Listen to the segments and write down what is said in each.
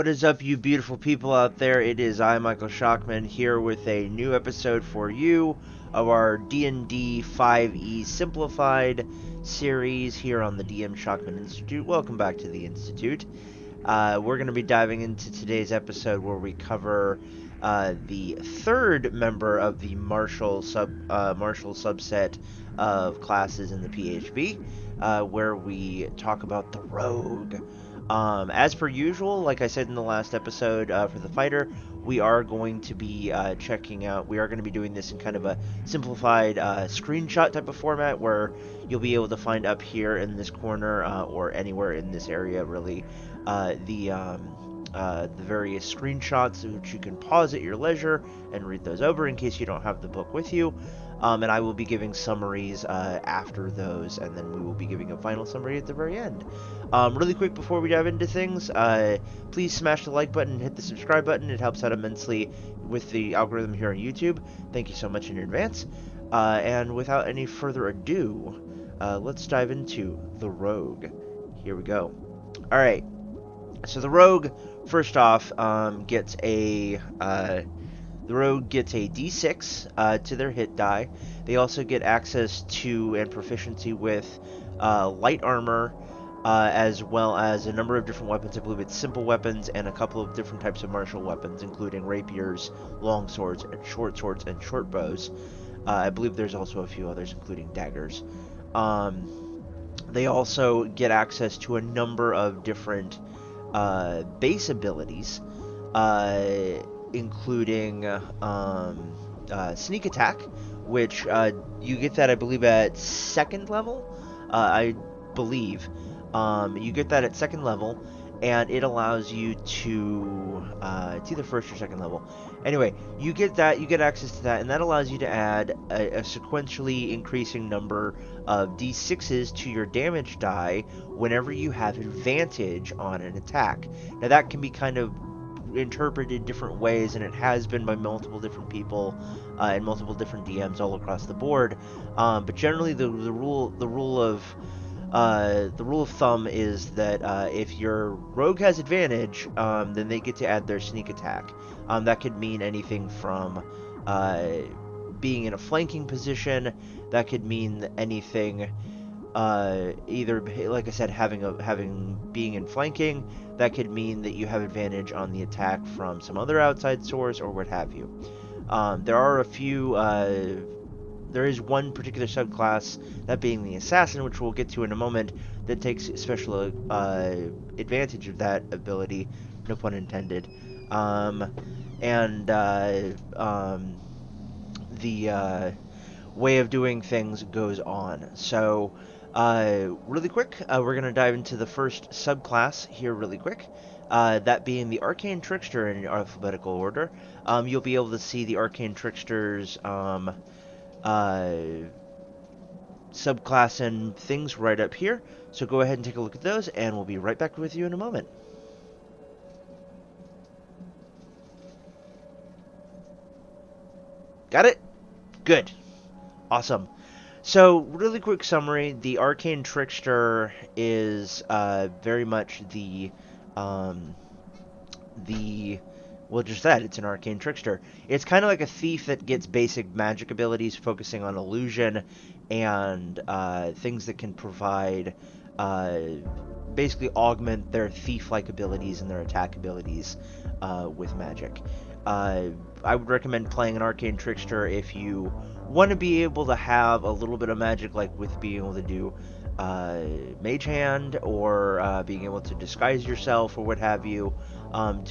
What is up, you beautiful people out there? It is I, Michael Shockman, here with a new episode for you of our D&D 5e Simplified series here on the DM Shockman Institute. Welcome back to the Institute. We're going to be diving into today's episode where we cover the third member of the martial subset of classes in the PHB, where we talk about the rogue. As per usual, like I said in the last episode, for the fighter, we are going to be we are going to be doing this in kind of a simplified screenshot type of format where you'll be able to find up here in this corner or anywhere in this area, really, the various screenshots, which you can pause at your leisure and read those over in case you don't have the book with you. And I will be giving summaries after those, and then we will be giving a final summary at the very end. Really quick before we dive into things, please smash the like button and hit the subscribe button. It helps out immensely with the algorithm here on YouTube. Thank you so much in advance. And without any further ado, let's dive into the rogue. Here we go. All right. So the rogue, first off, gets a D6 to their hit die. They also get access to and proficiency with light armor, as well as a number of different weapons. I believe it's simple weapons and a couple of different types of martial weapons, including rapiers, long swords, and short bows. I believe there's also a few others, including daggers. They also get access to a number of different base abilities, including sneak attack, which you get that, I believe, at second level. I believe you get that at second level, and it allows you to it's either first or second level. Anyway, you get access to that, and that allows you to add a sequentially increasing number of d6s to your damage die whenever you have advantage on an attack. Now that can be kind of interpreted different ways, and it has been by multiple different people and multiple different DMs all across the board. But generally, the rule of thumb is that if your rogue has advantage, then they get to add their sneak attack. That could mean anything from being in a flanking position. That could mean anything. Either, like I said, being in flanking. That could mean that you have advantage on the attack from some other outside source or what have you. There are a few. There is one particular subclass, that being the assassin, which we'll get to in a moment, that takes special advantage of that ability. No pun intended. The way of doing things goes on. So, really quick, we're going to dive into the first subclass here really quick. That being the Arcane Trickster in alphabetical order. You'll be able to see the Arcane Trickster's subclass and things right up here. So go ahead and take a look at those, and we'll be right back with you in a moment. Got it? Good. Awesome. So, really quick summary. The Arcane Trickster is very much well, just that. It's an Arcane Trickster. It's kind of like a thief that gets basic magic abilities, focusing on illusion and things that can provide, basically augment their thief-like abilities and their attack abilities with magic. I would recommend playing an Arcane Trickster if you want to be able to have a little bit of magic, like with being able to do Mage Hand, or being able to disguise yourself, or what have you,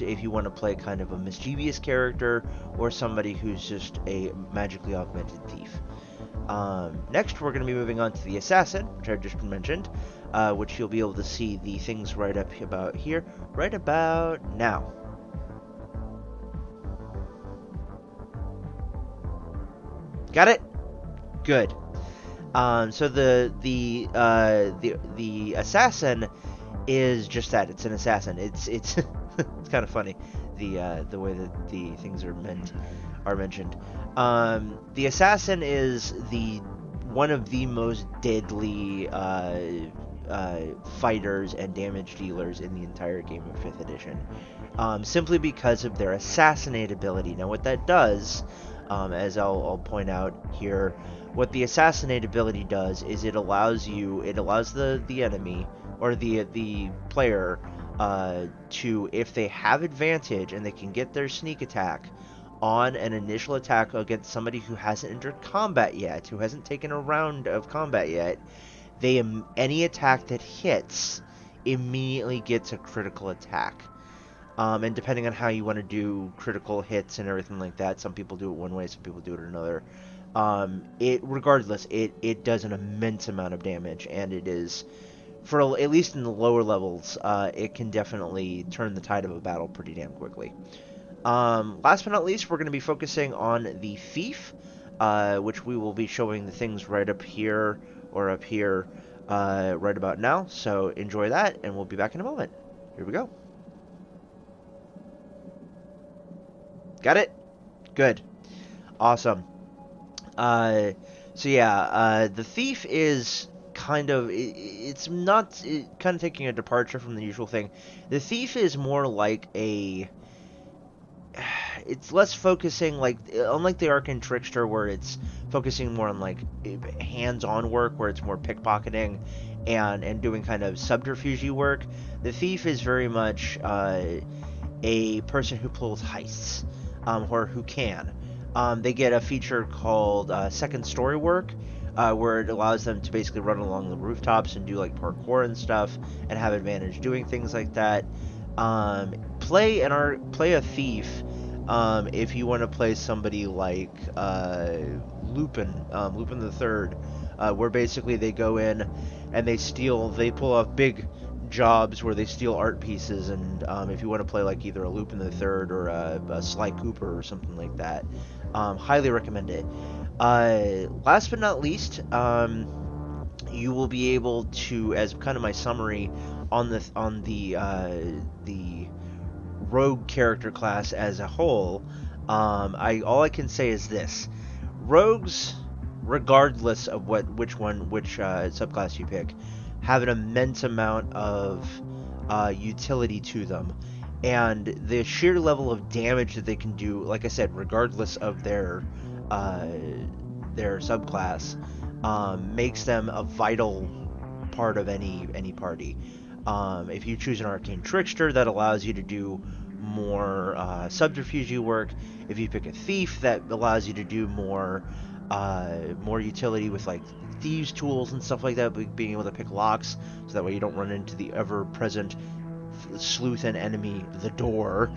if you want to play kind of a mischievous character, or somebody who's just a magically augmented thief. Next, we're going to be moving on to the Assassin, which I just mentioned, which you'll be able to see the things right up about here, right about now. Got it? Good. So the assassin is just that. It's an assassin. It's it's kind of funny, the way that the things are mentioned. The assassin is one of the most deadly fighters and damage dealers in the entire game of 5th edition, simply because of their assassinate ability. Now, what that does, as I'll point out here, what the assassinate ability does is it allows the enemy or the player to, if they have advantage and they can get their sneak attack on an initial attack against somebody who hasn't entered combat yet, who hasn't taken a round of combat yet, any attack that hits immediately gets a critical attack. And depending on how you want to do critical hits and everything like that, some people do it one way, some people do it another. It does an immense amount of damage, and it is, for at least in the lower levels, it can definitely turn the tide of a battle pretty damn quickly. Last but not least, we're going to be focusing on the Thief, which we will be showing the things right up here or up here right about now. So enjoy that, and we'll be back in a moment. Here we go. Got it? Good. Awesome. The Thief is it's not kind of taking a departure from the usual thing. The Thief is more like it's less focusing, like, unlike the Arcane Trickster, where it's focusing more on like hands-on work, where it's more pickpocketing and doing kind of subterfuge work. The Thief is very much a person who pulls heists, or who can. They get a feature called second story work, where it allows them to basically run along the rooftops and do like parkour and stuff, and have advantage doing things like that. Play a thief. If you want to play somebody like Lupin the Third, where basically they go in and they pull off big jobs where they steal art pieces, and if you want to play like either a Lupin the Third or a Sly Cooper or something like that, highly recommend it. Last but not least, you will be able to, as kind of my summary on the rogue character class as a whole, all I can say is this: rogues, regardless of which subclass you pick, have an immense amount of utility to them, and the sheer level of damage that they can do, like I said, regardless of uh, their subclass, makes them a vital part of any party. If you choose an Arcane Trickster, that allows you to do more subterfuge work. If you pick a Thief, that allows you to do more utility with like thieves tools and stuff like that, being able to pick locks, so that way you don't run into the ever-present sleuth and enemy, the door.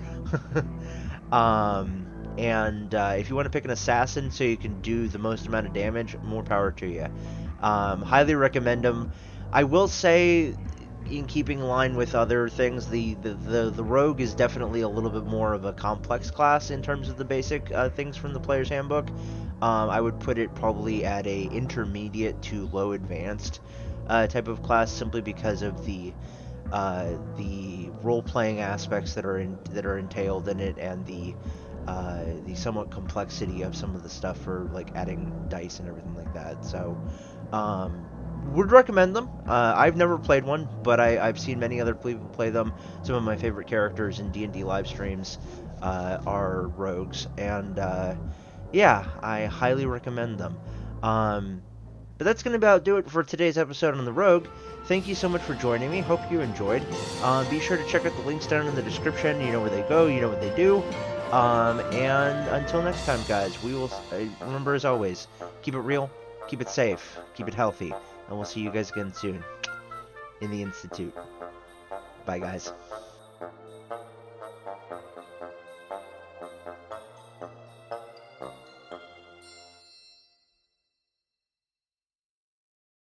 And if you want to pick an assassin so you can do the most amount of damage, more power to you. Highly recommend them. I will say, in keeping in line with other things, the rogue is definitely a little bit more of a complex class in terms of the basic things from the player's handbook. I would put it probably at a intermediate to low advanced type of class, simply because of the role-playing aspects that are entailed in it, and the somewhat complexity of some of the stuff for like adding dice and everything like that. So, would recommend them. I've never played one, but I've seen many other people play them. Some of my favorite characters in D&D live streams are rogues, and yeah, I highly recommend them. But that's going to about do it for today's episode on the Rogue. Thank you so much for joining me. Hope you enjoyed. Be sure to check out the links down in the description. You know where they go. You know what they do. And until next time, guys, we will remember, as always, keep it real, keep it safe, keep it healthy, and we'll see you guys again soon in the Institute. Bye, guys.